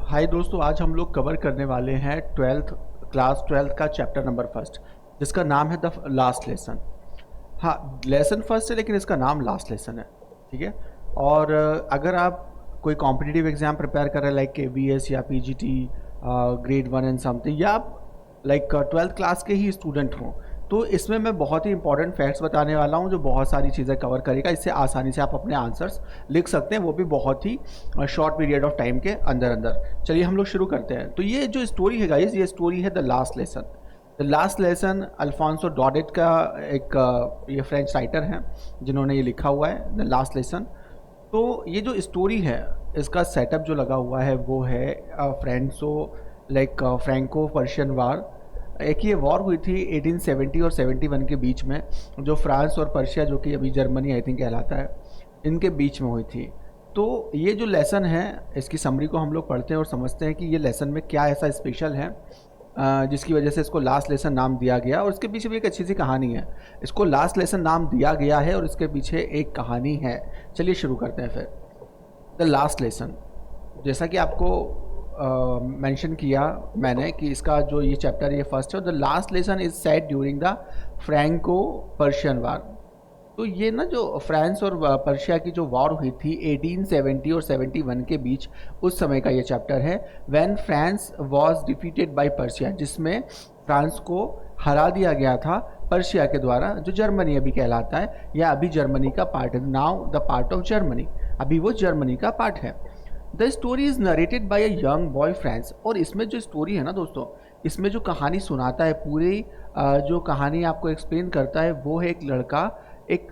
हाय दोस्तों, आज हम लोग कवर करने वाले हैं क्लास ट्वेल्थ का चैप्टर नंबर फर्स्ट, जिसका नाम है द लास्ट लेसन। हाँ, लेसन फर्स्ट है लेकिन इसका नाम लास्ट लेसन है। ठीक है। और अगर आप कोई कॉम्पिटिटिव एग्जाम प्रिपेयर कर रहे हैं लाइक KVS या PGT ग्रेड 1 एंड समथिंग, या आप लाइक ट्वेल्थ क्लास के ही स्टूडेंट हों, तो इसमें मैं बहुत ही इंपॉर्टेंट फैक्ट्स बताने वाला हूँ जो बहुत सारी चीज़ें कवर करेगा। इससे आसानी से आप अपने आंसर्स लिख सकते हैं, वो भी बहुत ही शॉर्ट पीरियड ऑफ टाइम के अंदर अंदर। चलिए हम लोग शुरू करते हैं। तो ये जो स्टोरी है गाइस, ये स्टोरी है the last lesson. The last lesson Alfonso डॉडेट का एक ये फ्रेंच राइटर हैं जिन्होंने ये लिखा हुआ है द लास्ट लेसन। तो ये जो स्टोरी है, इसका सेटअप जो लगा हुआ है वो है फ्रैंको पर्शियन वार। एक ये वॉर हुई थी 1870 और 71 के बीच में, जो फ्रांस और पर्शिया, जो कि अभी जर्मनी आई थिंक कहलाता है, इनके बीच में हुई थी। तो ये जो लेसन है, इसकी समरी को हम लोग पढ़ते हैं और समझते हैं कि ये लेसन में क्या ऐसा स्पेशल है जिसकी वजह से इसको लास्ट लेसन नाम दिया गया। और इसके पीछे भी एक अच्छी सी कहानी है। इसको लास्ट लेसन नाम दिया गया है और इसके पीछे एक कहानी है। चलिए शुरू करते हैं फिर। द लास्ट लेसन, जैसा कि आपको मेंशन किया मैंने कि इसका जो ये चैप्टर ये फर्स्ट है, the last lesson is set during the Franco Persian war. तो ये ना जो फ्रांस और पर्शिया की जो वॉर हुई थी 1870 और 71 के बीच, उस समय का ये चैप्टर है। When France was defeated by Persia, जिसमें फ्रांस को हरा दिया गया था पर्शिया के द्वारा, जो जर्मनी अभी कहलाता है या अभी जर्मनी का पार्ट है। Now the part of Germany, अभी वो जर्मनी का पार्ट है। The story is narrated by a young boy France. और इसमें जो स्टोरी है ना दोस्तों, इसमें जो कहानी सुनाता है, पूरी जो कहानी आपको एक्सप्लेन करता है, वो है एक लड़का, एक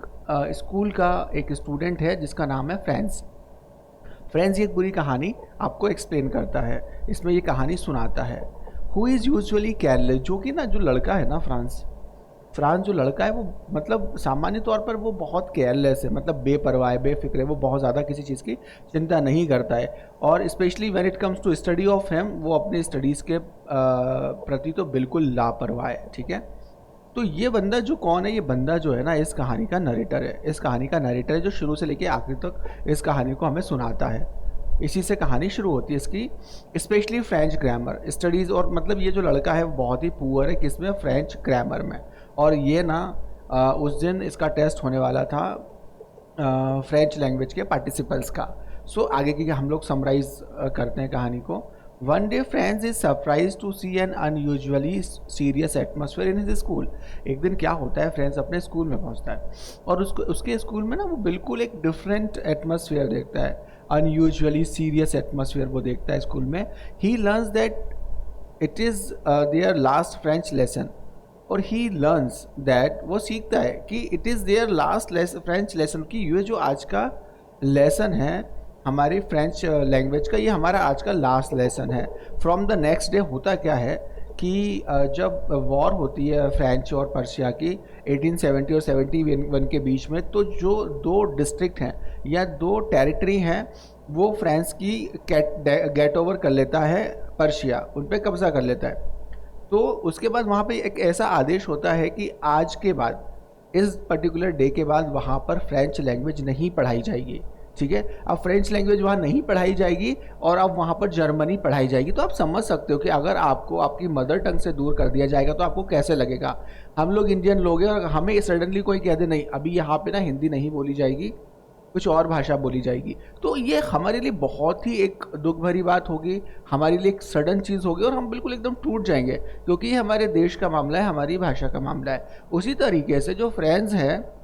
स्कूल का एक स्टूडेंट है जिसका नाम है फ्रांस। फ्रांस ये पूरी कहानी आपको एक्सप्लेन करता है, इसमें ये कहानी सुनाता है। हु इज़ यूजुअली केयरलेस, जो कि ना जो लड़का है ना फ्रांस जो लड़का है, वो मतलब सामान्य तौर पर वो बहुत केयरलेस है, मतलब बेपरवाह है, बेफिक्र है, वो बहुत ज़्यादा किसी चीज़ की चिंता नहीं करता है। और specially when it comes to study of him, वो अपने स्टडीज़ के प्रति तो बिल्कुल लापरवाह है। ठीक है। तो ये बंदा जो कौन है, ये बंदा जो है ना, इस कहानी का नरेटर है। इस कहानी का नरेटर है जो शुरू से लेकर आखिर तक इस कहानी को हमें सुनाता है। इसी से कहानी शुरू होती है इसकी। स्पेशली फ्रेंच ग्रामर स्टडीज़, और मतलब ये जो लड़का है वो बहुत ही पुअर है किसमें, फ्रेंच ग्रामर में। और ये ना उस दिन इसका टेस्ट होने वाला था फ्रेंच लैंग्वेज के पार्टिसिपल्स का। सो आगे की हम लोग समराइज करते हैं कहानी को। One day friends is surprise to see an unusually serious atmosphere in his school. एक दिन क्या होता है, फ्रेंड्स अपने स्कूल में पहुंचता है और उसके स्कूल में ना वो बिल्कुल एक डिफरेंट एटमोसफेयर देखता है, अनयूजुअली सीरियस एटमोसफेयर वो देखता है स्कूल में। He learns that it is their last French lesson. और ही लर्न्स दैट, वो सीखता है कि it is their last French lesson, कि ये जो आज का लेसन है हमारी फ्रेंच लैंग्वेज का, ये हमारा आज का लास्ट लेसन है। फ्रॉम द नेक्स्ट डे होता क्या है कि जब वॉर होती है फ्रेंच और पर्शिया की 1870 और 71 के बीच में, तो जो दो डिस्ट्रिक्ट हैं या दो टेरिटरी हैं, वो फ्रांस की गेट ओवर कर लेता है पर्शिया, उन पर कब्जा कर लेता है। तो उसके बाद वहाँ पे एक ऐसा आदेश होता है कि आज के बाद, इस पर्टिकुलर डे के बाद, वहाँ पर फ्रेंच लैंग्वेज नहीं पढ़ाई जाएगी। ठीक है। अब फ्रेंच लैंग्वेज वहाँ नहीं पढ़ाई जाएगी और अब वहाँ पर जर्मनी पढ़ाई जाएगी। तो आप समझ सकते हो कि अगर आपको आपकी मदर टंग से दूर कर दिया जाएगा तो आपको कैसे लगेगा। हम लोग इंडियन लोग हैं और हमें सडनली कोई कह दे नहीं, अभी यहाँ पे ना हिंदी नहीं बोली जाएगी, कुछ और भाषा बोली जाएगी, तो ये हमारे लिए बहुत ही एक दुख भरी बात होगी, हमारे लिए एक सडन चीज़ होगी और हम बिल्कुल एकदम टूट जाएंगे, क्योंकि ये हमारे देश का मामला है, हमारी भाषा का मामला है। उसी तरीके से जो फ्रेंच है,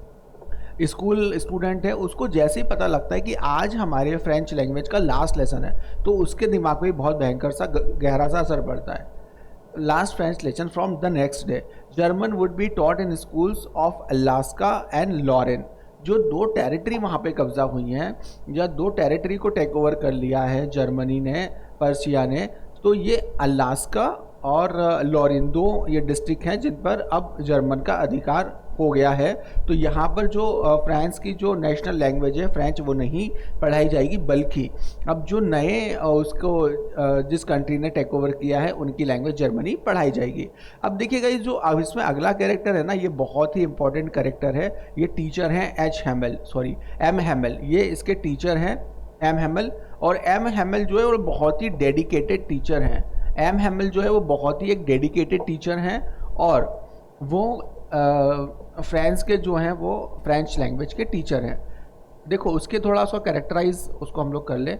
स्कूल स्टूडेंट है, उसको जैसे ही पता लगता है कि आज हमारे फ्रेंच लैंग्वेज का लास्ट लेसन है, तो उसके दिमाग में बहुत भयंकर सा गहरा सा असर पड़ता है। Last French lesson from the next day, German would be taught in schools of Alaska and Lorraine. जो दो टेरिटरी वहाँ पे कब्जा हुई हैं, या दो टेरिटरी को टेक ओवर कर लिया है जर्मनी ने, पर्शिया ने, तो ये अलास्का और लॉरेन, दो ये डिस्ट्रिक्ट हैं जिन पर अब जर्मन का अधिकार हो गया है। तो यहाँ पर जो फ्रांस की जो नेशनल लैंग्वेज है फ्रेंच, वो नहीं पढ़ाई जाएगी, बल्कि अब जो नए जिस कंट्री ने टेक ओवर किया है उनकी लैंग्वेज जर्मनी पढ़ाई जाएगी। अब देखिएगा ये जो इसमें अगला कैरेक्टर है ना, ये बहुत ही इंपॉर्टेंट कैरेक्टर है। ये टीचर हैं एम हैमल, ये इसके टीचर हैं एम हैमल। और एम हैमिल जो है वो बहुत ही डेडिकेटेड टीचर हैं। एम हैमिल जो है वो बहुत ही एक डेडिकेटेड टीचर हैं और वो फ्रांस के जो हैं वो फ्रेंच लैंग्वेज के टीचर हैं। देखो उसके थोड़ा सा कैरेक्टराइज उसको हम लोग कर ले।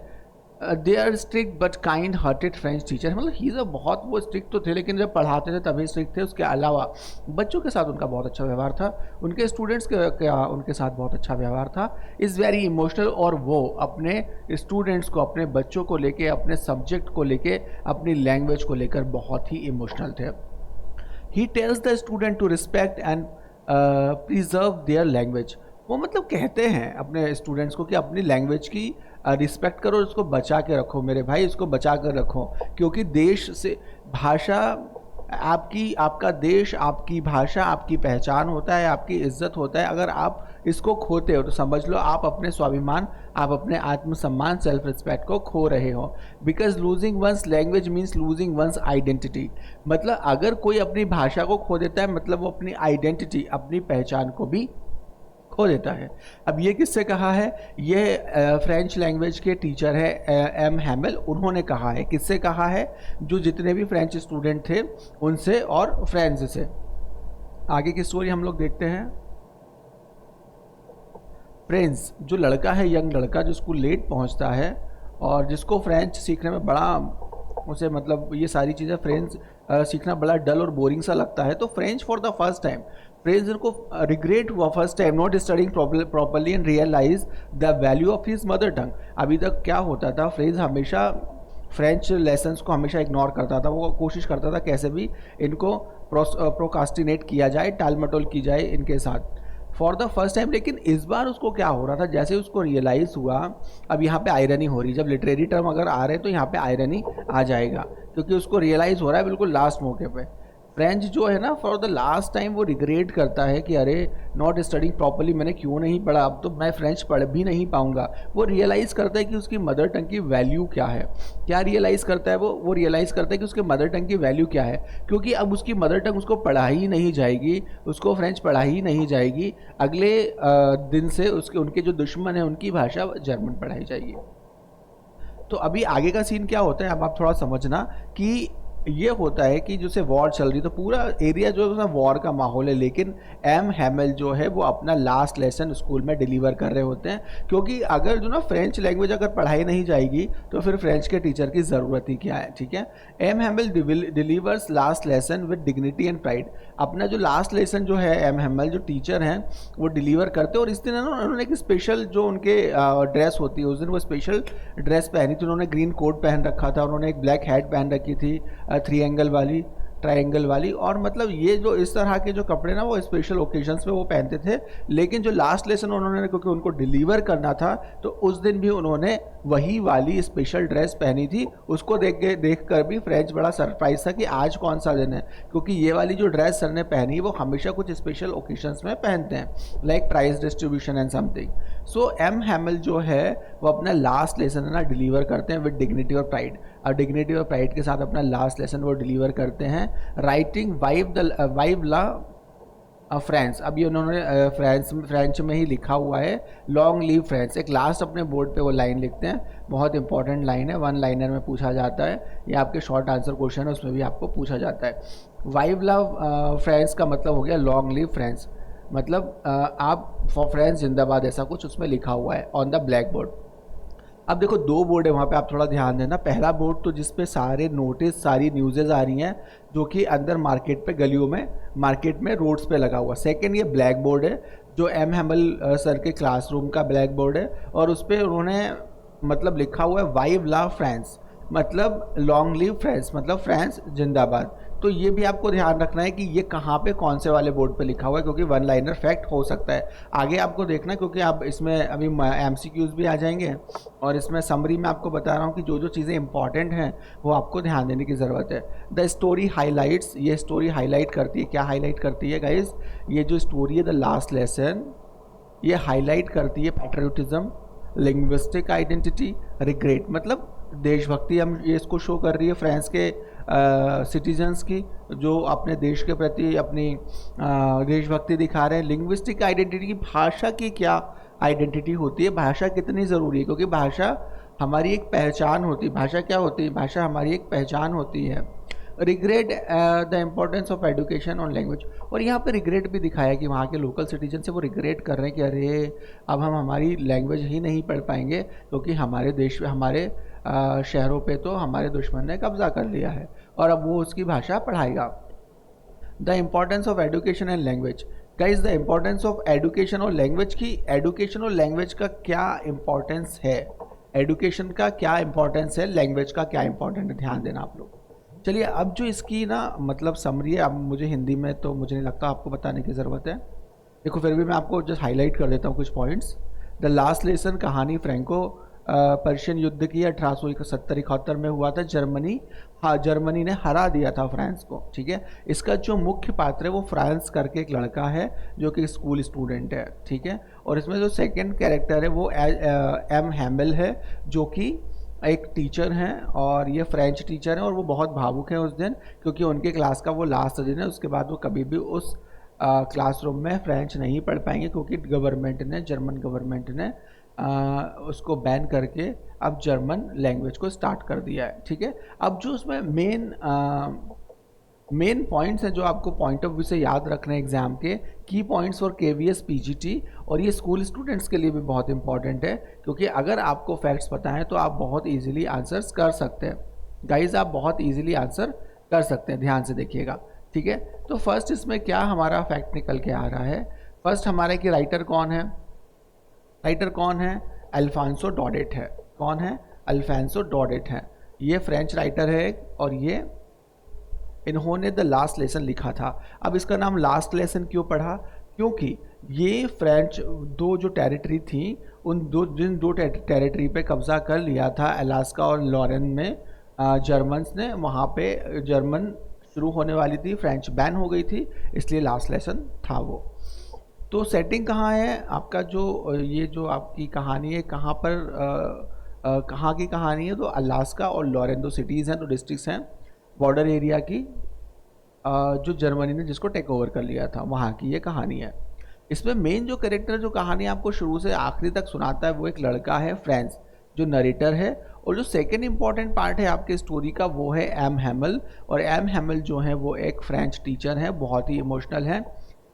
They are strict but kind hearted French teacher, मतलब ही इज़ अ बहुत वो स्ट्रिक्ट तो थे लेकिन जब पढ़ाते थे तभी स्ट्रिक्ट थे, उसके अलावा बच्चों के साथ उनका बहुत अच्छा व्यवहार था, उनके स्टूडेंट्स का उनके साथ बहुत अच्छा व्यवहार था। इज़ वेरी इमोशनल, और वो अपने स्टूडेंट्स को, अपने बच्चों को लेके, अपने सब्जेक्ट को लेके, अपनी लैंग्वेज को लेकर बहुत ही इमोशनल थे। He tells the student to respect and preserve their language. वो मतलब कहते हैं अपने स्टूडेंट्स को कि अपनी लैंग्वेज की रिस्पेक्ट करो, इसको बचा के रखो मेरे भाई, इसको बचा कर रखो, क्योंकि देश से भाषा आपकी, आपका देश आपकी भाषा आपकी पहचान होता है, आपकी इज्जत होता है। अगर आप इसको खोते हो तो समझ लो आप अपने स्वाभिमान, आप अपने आत्मसम्मान, सेल्फ रिस्पेक्ट को खो रहे हो। Because losing one's language means losing one's identity. मतलब अगर कोई अपनी भाषा को खो देता है मतलब वो अपनी आइडेंटिटी, अपनी पहचान को भी खो देता है। अब ये किससे कहा है? ये फ्रेंच लैंग्वेज के टीचर है एम हैमिल, उन्होंने कहा है। किससे कहा है? जो जितने भी फ्रेंच स्टूडेंट थे उनसे और फ्रेंड्स से। आगे की स्टोरी हम लोग देखते हैं। फ्रेंड्स, जो लड़का है, यंग लड़का जो स्कूल लेट पहुंचता है और जिसको फ्रेंच सीखने में बड़ा, उसे मतलब ये सारी चीज़ें फ्रेंच सीखना बड़ा डल और बोरिंग सा लगता है, तो French for the first time, French को रिग्रेट हुआ first time not studying properly and realize the value of his mother tongue. अभी तक क्या होता था, फ्रेंच हमेशा फ्रेंच लेसन्स को हमेशा इग्नोर करता था, वो कोशिश करता था कैसे भी इनको प्रोकास्टिनेट किया जाए, टाल मटोल की जाए इनके साथ फॉर द फर्स्ट टाइम। लेकिन इस बार उसको क्या हो रहा था, जैसे उसको रियलाइज़ हुआ, अब यहाँ पे आयरनी हो रही, जब लिटरेरी टर्म अगर आ रहे हैं तो यहाँ पे आयरनी आ जाएगा, क्योंकि उसको रियलाइज़ हो रहा है बिल्कुल लास्ट मौके पे। फ्रेंच जो है ना, फॉर द लास्ट टाइम वो रिग्रेट करता है कि अरे नॉट स्टडिंग प्रॉपर्ली, मैंने क्यों नहीं पढ़ा, अब तो मैं फ्रेंच पढ़ भी नहीं पाऊंगा। वो रियलाइज़ करता है कि उसकी मदर टंग की वैल्यू क्या है। क्या रियलाइज़ करता है वो रियलाइज़ करता है कि उसके मदर टंग की वैल्यू क्या है, क्योंकि अब उसकी मदर टंग उसको पढ़ाई ही नहीं जाएगी, उसको फ्रेंच पढ़ाई ही नहीं जाएगी। अगले दिन से उसके उनके जो दुश्मन है उनकी भाषा जर्मन पढ़ाई जाएगी। तो अभी आगे का सीन क्या होता है, अब आप थोड़ा समझना कि ये होता है कि जैसे वॉर चल रही, तो पूरा एरिया जो है उसमें वॉर का माहौल है, लेकिन एम हैमिल जो है वो अपना लास्ट लेसन स्कूल में डिलीवर कर रहे होते हैं, क्योंकि अगर जो ना फ्रेंच लैंग्वेज अगर पढ़ाई नहीं जाएगी तो फिर फ्रेंच के टीचर की ज़रूरत ही क्या है। ठीक है, M Hamel delivers last lesson with dignity and pride. अपना जो लास्ट लेसन जो है एम हैमिल जो टीचर हैं वो डिलीवर करते हैं, और इस दिन ना उन्होंने एक स्पेशल जो उनके ड्रेस होती है, उस दिन वो स्पेशल ड्रेस पहनी थी, उन्होंने ग्रीन कोट पहन रखा था, उन्होंने एक ब्लैक हैट पहन रखी थी, थ्री एंगल वाली, ट्रायंगल वाली, और मतलब ये जो इस तरह के जो कपड़े ना वो स्पेशल ओकेजन्स पे वो पहनते थे। लेकिन जो लास्ट लेसन उन्होंने, क्योंकि उनको डिलीवर करना था, तो उस दिन भी उन्होंने वही वाली स्पेशल ड्रेस पहनी थी। उसको देख कर भी फ्रेंच बड़ा सरप्राइज था कि आज कौन सा दिन है, क्योंकि ये वाली जो ड्रेस सर ने पहनी वो हमेशा कुछ स्पेशल ओकेजन्स में पहनते हैं, like prize distribution and something. So M Hamel जो है वो अपना लास्ट लेसन ना डिलीवर करते हैं विद डिग्निटी और प्राइड, और डिग्निटी और प्राइड के साथ अपना लास्ट लेसन वो डिलीवर करते हैं। राइटिंग वाइव ला फ्रेंच, अभी उन्होंने फ्रेंच में ही लिखा हुआ है, लॉन्ग लीव फ्रेंच। एक लास्ट अपने बोर्ड पे वो लाइन लिखते हैं, बहुत इंपॉर्टेंट लाइन है, वन लाइनर में पूछा जाता है, ये आपके शॉर्ट आंसर क्वेश्चन है उसमें भी आपको पूछा जाता है। वाइव लव फ्रेंच का मतलब हो गया लॉन्ग लीव फ्रेंच, मतलब आप फॉर फ्रेंच जिंदाबाद, ऐसा कुछ उसमें लिखा हुआ है ऑन द ब्लैक बोर्ड। अब देखो दो बोर्ड है वहाँ पे, आप थोड़ा ध्यान देना। पहला बोर्ड तो जिस पे सारे नोटिस, सारी न्यूज़ेज आ रही हैं, जो कि अंदर मार्केट पे, गलियों में, मार्केट में, रोड्स पे लगा हुआ। सेकंड ये ब्लैक बोर्ड है जो एम हैमिल सर के क्लासरूम का ब्लैक बोर्ड है, और उस पर उन्होंने मतलब लिखा हुआ है वाइव ला फ्रांस, मतलब लॉन्ग लिव फ्रांस, मतलब फ्रांस जिंदाबाद। तो ये भी आपको ध्यान रखना है कि ये कहाँ पे कौन से वाले बोर्ड पे लिखा हुआ है, क्योंकि वन लाइनर फैक्ट हो सकता है। आगे आपको देखना, क्योंकि आप इसमें अभी MCQs भी आ जाएंगे, और इसमें समरी में आपको बता रहा हूँ कि जो जो चीज़ें इंपॉर्टेंट हैं वो आपको ध्यान देने की ज़रूरत है। द स्टोरी हाईलाइट्स, ये स्टोरी हाईलाइट करती है, क्या हाईलाइट करती है गाइज, ये जो स्टोरी है द लास्ट लेसन, ये हाईलाइट करती है पैट्रियोटिज्म, लिंग्विस्टिक आइडेंटिटी, रिग्रेट, मतलब देशभक्ति हम ये इसको शो कर रही है फ्रांस के सिटीजन्स की, जो अपने देश के प्रति अपनी देशभक्ति दिखा रहे हैं। लिंग्विस्टिक आइडेंटिटी की, भाषा की क्या आइडेंटिटी होती है, भाषा कितनी ज़रूरी है, क्योंकि भाषा हमारी एक पहचान होती है। भाषा क्या होती है? भाषा हमारी एक पहचान होती है। Regret the importance of education on language. और यहाँ पे रिग्रेट भी दिखाया कि वहाँ के लोकल सिटीजन से वो रिग्रेट कर रहे हैं कि अरे अब हम हमारी लैंग्वेज ही नहीं पढ़ पाएंगे क्योंकि हमारे देश हमारे शहरों पे तो हमारे दुश्मन ने कब्जा कर लिया है और अब वो उसकी भाषा पढ़ाएगा। The importance of education and language. Guys, the importance of education और लैंग्वेज की, एजुकेशन और लैंग्वेज का क्या इम्पोर्टेंस है, एजुकेशन का क्या इम्पोर्टेंस है, लैंग्वेज का क्या इम्पोर्टेंट है, ध्यान देना आप लोग। चलिए, अब जो इसकी ना मतलब समरी है, अब मुझे हिंदी में तो मुझे नहीं लगता आपको बताने की ज़रूरत है। देखो, फिर भी मैं आपको जस्ट हाईलाइट कर देता हूँ कुछ पॉइंट्स। द लास्ट लेसन कहानी फ्रैंको पर्शियन युद्ध की 1870-71 में हुआ था। जर्मनी ने हरा दिया था फ्रांस को, ठीक है। इसका जो मुख्य पात्र है वो फ्रांस करके एक लड़का है जो कि स्कूल स्टूडेंट है, ठीक है। और इसमें जो सेकंड कैरेक्टर है वो एम हैमिल है जो कि एक टीचर हैं और ये फ्रेंच टीचर हैं और वो बहुत भावुक हैं उस दिन क्योंकि उनके क्लास का वो लास्ट दिन है। उसके बाद वो कभी भी उस क्लासरूम में फ्रेंच नहीं पढ़ पाएंगे क्योंकि जर्मन गवर्नमेंट ने उसको बैन करके अब जर्मन लैंग्वेज को स्टार्ट कर दिया है, ठीक है। अब जो उसमें मेन पॉइंट्स हैं जो आपको पॉइंट ऑफ व्यू से याद रखने एग्जाम के, की पॉइंट्स फॉर केवीएस पीजीटी, और ये स्कूल स्टूडेंट्स के लिए भी बहुत इंपॉर्टेंट है क्योंकि अगर आपको फैक्ट्स पता है तो आप बहुत इजीली आंसर्स कर सकते हैं। गाइज, आप बहुत इजीली आंसर कर सकते हैं, ध्यान से देखिएगा, ठीक है। तो फर्स्ट इसमें क्या हमारा फैक्ट निकल के आ रहा है? फर्स्ट हमारा कि राइटर कौन है? राइटर कौन है? अल्फांसो डॉडेट है। कौन है? अल्फांसो डॉडेट है। ये फ्रेंच राइटर है और ये इन्होंने द लास्ट लेसन लिखा था। अब इसका नाम लास्ट लेसन क्यों पढ़ा? क्योंकि ये फ्रेंच दो जो टेरिटरी थी उन जिन दो टेरिटरी पे कब्जा कर लिया था अलास्का और लॉरेन में जर्मन्स ने, वहाँ पे जर्मन शुरू होने वाली थी, फ्रेंच बैन हो गई थी, इसलिए लास्ट लेसन था वो। तो सेटिंग कहाँ है आपका? जो ये जो आपकी कहानी है कहाँ पर कहाँ की कहानी है? तो अलास्का और लॉरेन दो सिटीज़ हैं, दो डिस्ट्रिक्ट्स हैं बॉर्डर एरिया की, जो जर्मनी ने जिसको टेक ओवर कर लिया था, वहाँ की ये कहानी है। इसमें मेन जो कैरेक्टर जो कहानी आपको शुरू से आखिरी तक सुनाता है वो एक लड़का है फ्रेंच जो नरेटर है। और जो सेकंड इंपॉर्टेंट पार्ट है आपके स्टोरी का वो है एम हैमिल। और एम हैमिल जो है वो एक फ्रेंच टीचर है, बहुत ही इमोशनल है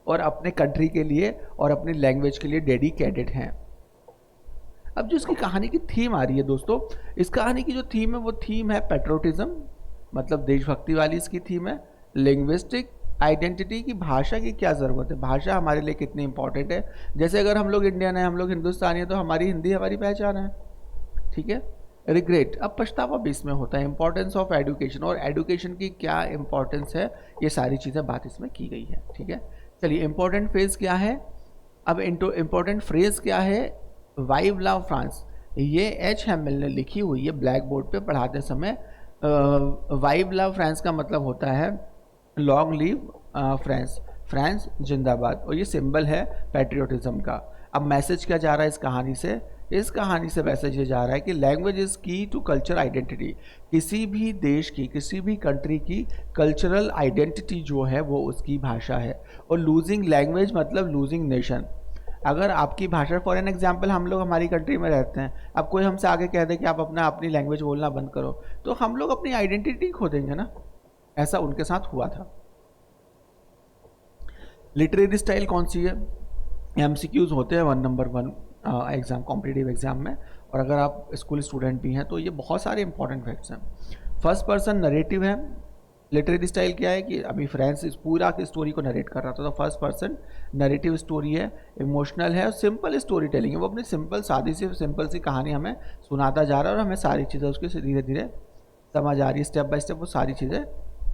और अपने कंट्री के लिए और अपनी लैंग्वेज के लिए डेडिकेटेड हैं। अब जो इसकी कहानी की थीम आ रही है दोस्तों, इस कहानी की जो थीम है वो थीम है पेट्रोटिज्म, मतलब देशभक्ति वाली इसकी थीम है। लिंग्विस्टिक आइडेंटिटी की, भाषा की क्या ज़रूरत है, भाषा हमारे लिए कितनी इंपॉर्टेंट है। जैसे अगर हम लोग इंडियन हैं, हम लोग हिंदुस्तानी हैं, तो हमारी हिंदी हमारी पहचान है, ठीक है। रिग्रेट, अब पछतावा भी इसमें होता है। इंपॉर्टेंस ऑफ एजुकेशन, और एजुकेशन की क्या इंपॉर्टेंस है, ये सारी चीज़ें बात इसमें की गई है, ठीक है। चलिए, इंपॉर्टेंट फेज क्या है? अब इंपॉर्टेंट फ्रेज क्या है? वाइव लव फ्रांस, ये एच हैमिल ने लिखी हुई है ब्लैक बोर्ड पे पढ़ाते समय। वाइव लव फ्रांस का मतलब होता है लॉन्ग लिव फ्रांस, फ्रांस जिंदाबाद, और ये सिंबल है पैट्रियोटिज्म का। अब मैसेज क्या जा रहा है इस कहानी से? इस कहानी से मैसेज ये जा रहा है कि लैंग्वेज इज़ की टू कल्चर आइडेंटिटी। किसी भी देश की, किसी भी कंट्री की कल्चरल आइडेंटिटी जो है वो उसकी भाषा है। और लूजिंग लैंग्वेज मतलब लूजिंग नेशन। अगर आपकी भाषा, फॉर एन एग्जाम्पल, हम लोग हमारी कंट्री में रहते हैं, अब कोई हमसे आगे कह दे कि आप अपनी लैंग्वेज बोलना बंद करो, तो हम लोग अपनी आइडेंटिटी खो देंगे ना। ऐसा उनके साथ हुआ था। लिटरेरी स्टाइल कौन सी है? एमसीक्यूज होते हैं 1 नंबर 1 एग्जाम, कॉम्पिटिटिव एग्जाम में, और अगर आप स्कूल स्टूडेंट भी हैं तो ये बहुत सारे इंपॉर्टेंट फैक्ट्स हैं। फर्स्ट पर्सन नरेटिव है। लिटरेरी स्टाइल क्या है कि अभी फ्रेंच इस पूरा की स्टोरी को नरेट कर रहा था, तो फर्स्ट पर्सन नरेटिव स्टोरी है, इमोशनल है और सिंपल स्टोरी टेलिंग है। वो अपनी सिंपल सी कहानी हमें सुनाता जा रहा है और हमें सारी चीज़ें उसकी धीरे धीरे समझ आ रही है, स्टेप बाय स्टेप वो सारी चीज़ें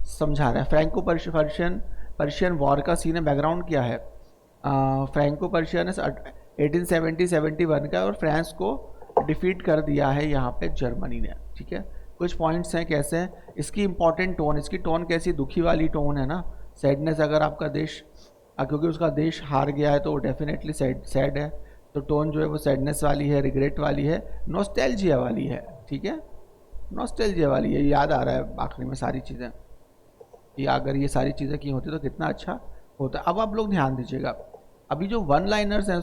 समझा रहा है। फ्रैंको पर्शियन वॉर का सीन है, बैकग्राउंड क्या है? फ्रैंको पर्शियन 1870-71 का, और फ्रांस को डिफीट कर दिया है यहाँ पे जर्मनी ने, ठीक है। कुछ पॉइंट्स हैं कैसे हैं, इसकी इंपॉर्टेंट टोन, इसकी टोन कैसी, दुखी वाली टोन है ना, सैडनेस। अगर आपका देश, क्योंकि उसका देश हार गया है तो वो डेफिनेटली सैड है, तो टोन जो है वो सैडनेस वाली है, रिग्रेट वाली है, नॉस्टैल्जिया वाली है, ठीक है, नॉस्टैल्जिया वाली है। याद आ रहा है आखिरी में सारी चीज़ें, कि अगर ये सारी चीज़ें की होती तो कितना अच्छा होता। अब आप लोग ध्यान दीजिएगा, अभी जो वन लाइनर्स हैं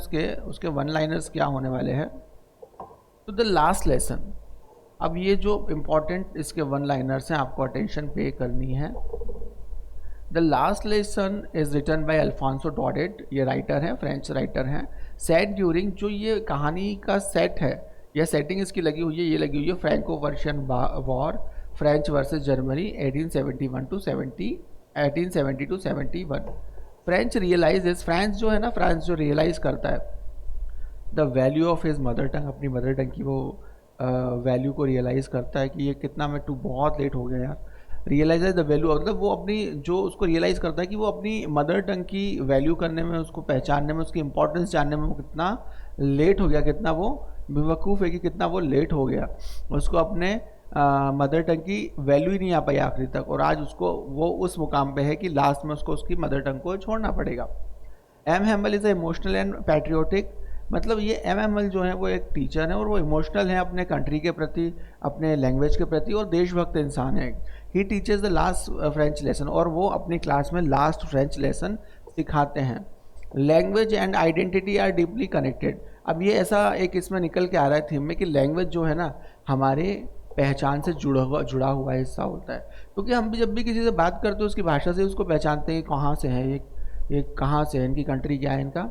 उसके वन लाइनर्स क्या होने वाले हैं? तो द लास्ट लेसन, अब ये जो इम्पोर्टेंट इसके वन लाइनर्स हैं आपको अटेंशन पे करनी है। The last lesson is written by Alphonse Daudet, ये राइटर हैं, फ्रेंच राइटर हैं। सेट ड्यूरिंग, जो ये कहानी का सेट है या सेटिंग इसकी लगी हुई है, ये लगी हुई है Franco Prussian war, French versus Germany 1871 to 71। फ्रेंच रियलाइज, फ्रांस जो है ना, फ्रांस जो रियलाइज़ करता है the value of his mother tongue, अपनी मदर टंग की वो वैल्यू को रियलाइज़ करता है कि ये कितना, मैं तू बहुत लेट हो गया यार। रियलाइज द वैल्यू, मतलब वो अपनी जो उसको रियलाइज़ करता है कि वो अपनी मदर टंग की वैल्यू करने में, उसको पहचानने में, उसकी इंपॉर्टेंस जानने में वो कितना लेट हो गया, कितना वो बेवकूफ़ है कि कितना वो लेट हो गया। उसको अपने मदर टंग की वैल्यू ही नहीं आ पाई आखिरी तक, और आज उसको वो उस मुकाम पे है कि लास्ट में उसको उसकी मदर टंग को छोड़ना पड़ेगा। M Hamel is emotional and patriotic, मतलब ये एम हैमल जो है वो एक टीचर है और वो इमोशनल है अपने कंट्री के प्रति, अपने लैंग्वेज के प्रति, और देशभक्त इंसान है। He teaches the last French lesson, और वो अपनी क्लास में लास्ट फ्रेंच लेसन सिखाते हैं। Language and identity are deeply connected, अब ये ऐसा एक इसमें निकल के आ रहा है थीम में कि लैंग्वेज जो है ना हमारे पहचान से जुड़ा हुआ हिस्सा होता है, क्योंकि हम भी जब भी किसी से बात करते हैं उसकी भाषा से उसको पहचानते हैं कहाँ से है ये कहाँ से है, इनकी कंट्री क्या है, इनका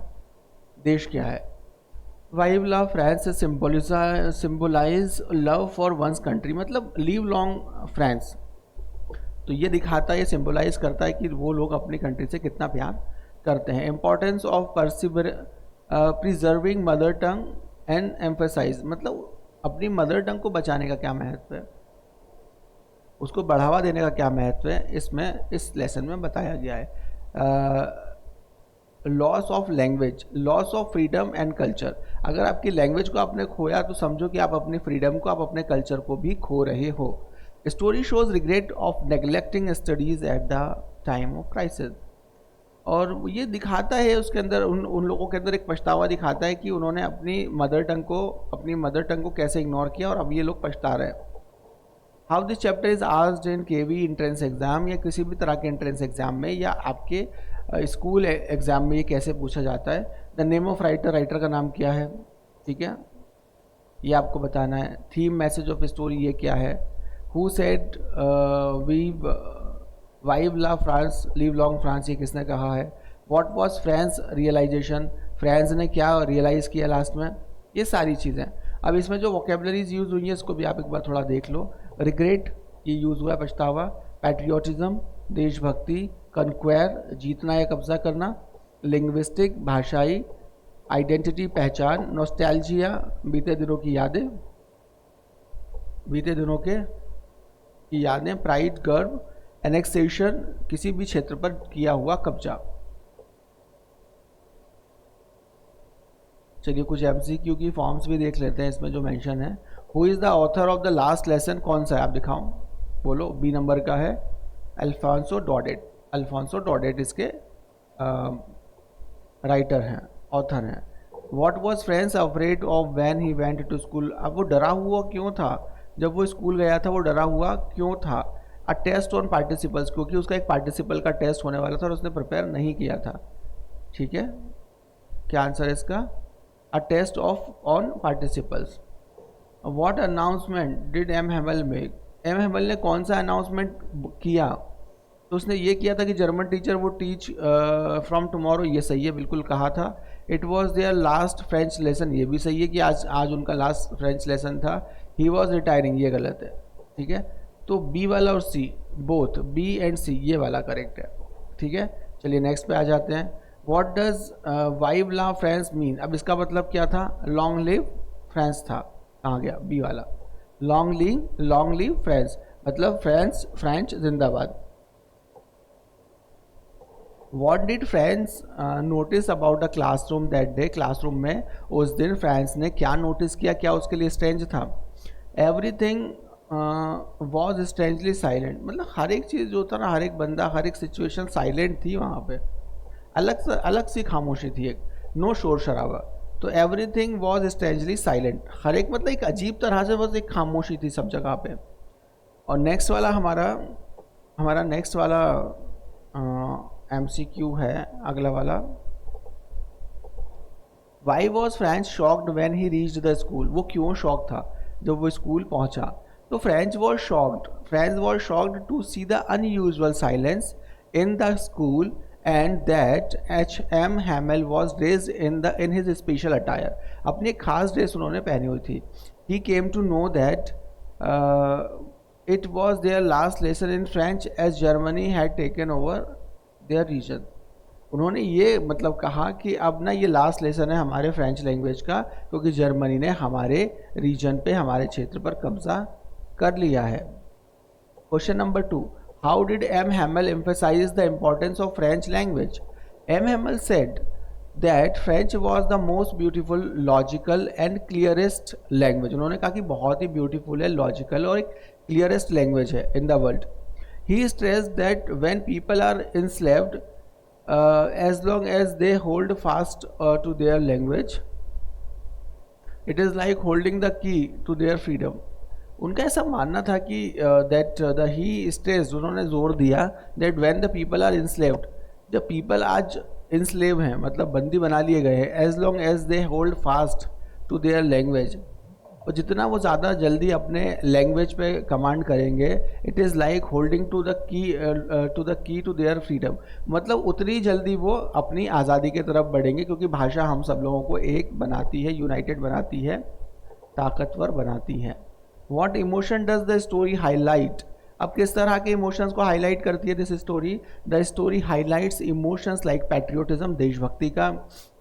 देश क्या है। Vive love France symbolize love for one's country, मतलब लिव लॉन्ग फ्रांस, तो ये दिखाता है, ये सिम्बोलाइज करता है कि वो लोग अपनी कंट्री से कितना प्यार करते हैं। Importance of preserving mother tongue and emphasize, मतलब अपनी मदर टंग को बचाने का क्या महत्व है, उसको बढ़ावा देने का क्या महत्व है, इसमें इस लेसन में बताया गया है। Loss of language, loss of freedom and culture, अगर आपकी लैंग्वेज को आपने खोया तो समझो कि आप अपनी फ्रीडम को, आप अपने कल्चर को भी खो रहे हो। Story shows regret of neglecting studies at the time of crisis, और ये दिखाता है उसके अंदर, उन लोगों के अंदर एक पछतावा दिखाता है कि उन्होंने अपनी मदर टंग को कैसे इग्नोर किया, और अब ये लोग पछता रहे हैं। How this chapter is asked in KV entrance exam, या किसी भी तरह के एंट्रेंस एग्जाम में या आपके स्कूल एग्जाम में ये कैसे पूछा जाता है। The name of writer, writer का नाम क्या है, ठीक है, ये आपको बताना है। थीम मैसेज ऑफ स्टोरी ये क्या है। Who said vive la France live long France, ये किसने कहा है। What was France realization, France ने क्या रियलाइज़ किया लास्ट में, ये सारी चीज़ें। अब इसमें जो वोकेबलरीज यूज़ हुई है इसको भी आप एक बार थोड़ा देख लो। रिग्रेट, ये यूज़ हुआ है पछतावा। पैट्रियोटिज्म, देशभक्ति। कन्क्वेर, जीतना या कब्जा करना। लिंग्विस्टिक, भाषाई। आइडेंटिटी, पहचान। नॉस्टैल्जिया, बीते दिनों की यादें, बीते दिनों के की यादें। प्राइड, गर्व। एनेक्सेशन, किसी भी क्षेत्र पर किया हुआ कब्जा। चलिए कुछ एमसीक्यू की फॉर्म्स भी देख लेते हैं इसमें जो मेंशन है। Who is the author of the last lesson, कौन सा है आप दिखाओ, बोलो। बी नंबर का है अल्फांसो डॉडेट। अल्फांसो डॉडेट इसके राइटर हैं, ऑथर हैं। What was Franz afraid of when he went to school, अब वो डरा हुआ क्यों था जब वो स्कूल गया था, वो डरा हुआ क्यों था। अ टेस्ट ऑन पार्टिसिपल्स, क्योंकि उसका एक पार्टिसिपल का टेस्ट होने वाला था और उसने प्रिपेयर नहीं किया था, ठीक है। क्या आंसर है इसका, a test of on participles. What announcement did M Hamel make, M Hamel ने कौन सा अनाउंसमेंट किया, तो उसने ये किया था कि जर्मन टीचर वो टीच फ्रॉम टुमारो, ये सही है, बिल्कुल कहा था। It was their last French lesson, ये भी सही है कि आज उनका लास्ट फ्रेंच लेसन था। ही वॉज रिटायरिंग, ये गलत है, ठीक है। तो बी वाला और सी, बोथ बी एंड सी, ये वाला करेक्ट है, ठीक है। चलिए नेक्स्ट पे आ जाते हैं। What does vive la France mean, अब इसका मतलब क्या था, लॉन्ग लिव फ्रांस था, कहाँ गया बी वाला। लॉन्ग लिव फ्रांस मतलब फ्रेंच जिंदाबाद। What did France notice about the classroom that day, classroom में उस दिन फ्रांस ने क्या नोटिस किया, क्या उसके लिए स्ट्रेंज था। एवरीथिंग वॉज स्ट्रेंजली साइलेंट, मतलब हर एक चीज़ जो था ना, हर एक बंदा, हर एक सिचुएशन साइलेंट थी वहाँ पे, अलग सी खामोशी थी, एक नो शोर शराबा। तो एवरीथिंग वॉज स्ट्रेंजली साइलेंट, हर एक मतलब एक अजीब तरह से बस एक खामोशी थी सब जगह पे। और नेक्स्ट वाला हमारा नेक्स्ट वाला MCQ है, अगला वाला। Why was France shocked when he reached the school, वो क्यों शॉक था जब वो स्कूल पहुंचा। तो French was shocked to see the unusual silence in the school and that H.M. Hamel was dressed in his special attire. अपनी एक खास ड्रेस उन्होंने पहनी हुई थी। He came to know that it was their last lesson in French as Germany had taken over their reason. उन्होंने ये मतलब कहा कि अब ना ये लास्ट लेसन है हमारे फ्रेंच लैंग्वेज का, क्योंकि जर्मनी ने हमारे रीजन पे, हमारे क्षेत्र पर कब्जा कर लिया है। Question number 2, how did M. Hamel emphasize the importance of French language? M. Hamel said that French was the most beautiful, logical and clearest language. उन्होंने कहा कि बहुत ही beautiful है, logical और एक clearest language है in the world. He stressed that when people are enslaved, as long as they hold fast to their language, it is like holding the key to their freedom. उनका ऐसा मानना था कि that the he stressed, उन्होंने जोर दिया that when the people are enslaved, जब पीपल आज इंस्लेव हैं मतलब बंदी बना लिए गए हैं, as long as they hold fast to their language, और जितना वो ज़्यादा जल्दी अपने लैंग्वेज पे कमांड करेंगे, it is like holding to the key to their freedom, मतलब उतनी जल्दी वो अपनी आज़ादी की तरफ बढ़ेंगे, क्योंकि भाषा हम सब लोगों को एक बनाती है, यूनाइटेड बनाती है, ताकतवर बनाती है। What emotion does the story highlight? अब किस तरह के इमोशंस को हाईलाइट करती है this story? The story highlights emotions like patriotism, देशभक्ति का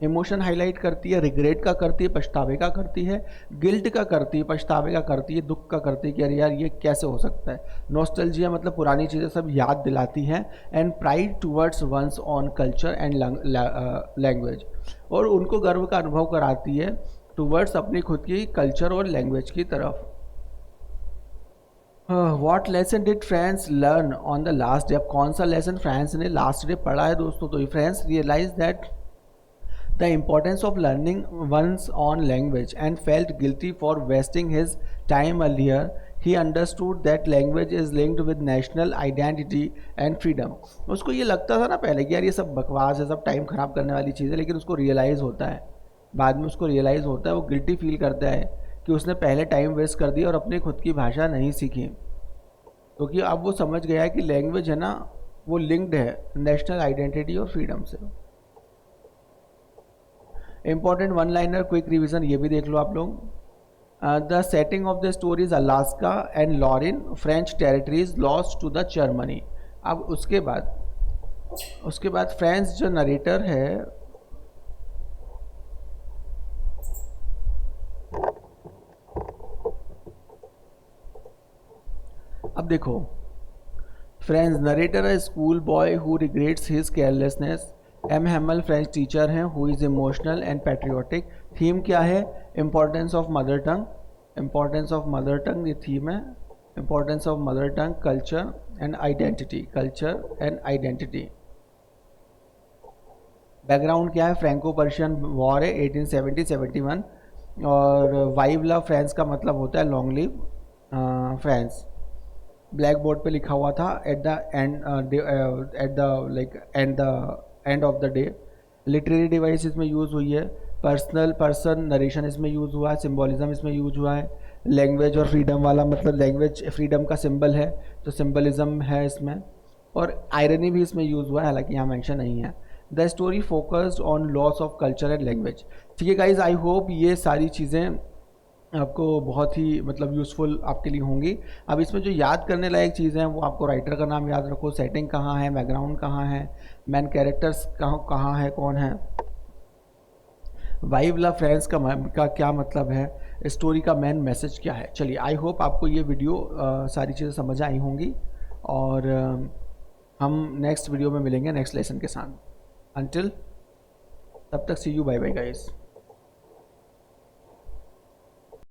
इमोशन हाईलाइट करती है, रिग्रेट का करती है, पछतावे का करती है, गिल्ट का करती है, पछतावे का करती है, दुख का करती है कि अरे यार ये कैसे हो सकता है, नॉस्टैल्जिया मतलब पुरानी चीज़ें सब याद दिलाती हैं, and pride towards one's own culture and language, और उनको गर्व का अनुभव कराती है टूवर्ड्स अपनी खुद की कल्चर और लैंग्वेज की तरफ। What lesson did Franz learn on the last day? अब कौन सा लेसन फ्रांस ने लास्ट डे पढ़ा है दोस्तों? तो Franz realize that the importance of learning one's own language and felt guilty for wasting his time earlier. He understood that language is linked with national identity and freedom. उसको ये लगता था ना पहले कि यार ये सब बकवास है, सब टाइम ख़राब करने वाली चीज़ है, लेकिन उसको रियलाइज़ होता है, बाद में उसको रियलाइज़ होता है, वो गिल्टी फील करता है कि उसने पहले टाइम वेस्ट कर दिया और अपनी खुद की भाषा नहीं सीखी, क्योंकि अब वो समझ गया है कि लैंग्वेज है ना वो लिंक्ड है नेशनल आइडेंटिटी और फ्रीडम से। Important one liner quick revision ये भी देख लो आप लोग। The setting of the stories Alsace and Lorraine, French territories lost to the Germany. अब उसके बाद फ्रेंच जो नरेटर है अब देखो, फ्रेंच नरेटर है school boy who regrets his carelessness. M. Hamel French teacher हैं who is emotional and patriotic. Theme क्या है? Importance of mother tongue, importance of mother टंग ये थीम है। Importance of mother tongue, culture and identity, culture and identity. Background क्या है? Franco Persian war है 1870-71, और वाइव love France का मतलब होता है long live France. Black board पे लिखा हुआ था at the end of the day. Literary device इसमें यूज़ हुई है, पर्सन नरेशन इसमें यूज़ हुआ है, सिम्बॉलिज्म इसमें यूज़ हुआ है, लैंग्वेज और फ्रीडम वाला मतलब लैंग्वेज फ्रीडम का सिंबल है तो सिम्बलिज्म है इसमें, और आयरनी भी इसमें यूज़ हुआ है, हालांकि यहाँ मेंशन नहीं है। The story focused on loss of culture and language. ठीक है गाइज, आई होप ये सारी चीज़ें आपको बहुत ही मतलब यूज़फुल आपके लिए होंगी। अब इसमें जो याद करने लायक चीज़ें हैं वो आपको राइटर का नाम याद रखो, सेटिंग कहाँ है, बैकग्राउंड कहाँ है, मेन कैरेक्टर्स कहाँ है, कौन है, वाइव लव फ्रेंड्स का क्या मतलब है, स्टोरी का मेन मैसेज क्या है। चलिए, आई होप आपको ये वीडियो सारी चीज़ें समझ आई होंगी, और हम नेक्स्ट वीडियो में मिलेंगे नेक्स्ट लेसन के साथ। अंटिल तब तक सी यू, बाय बाय गाइस।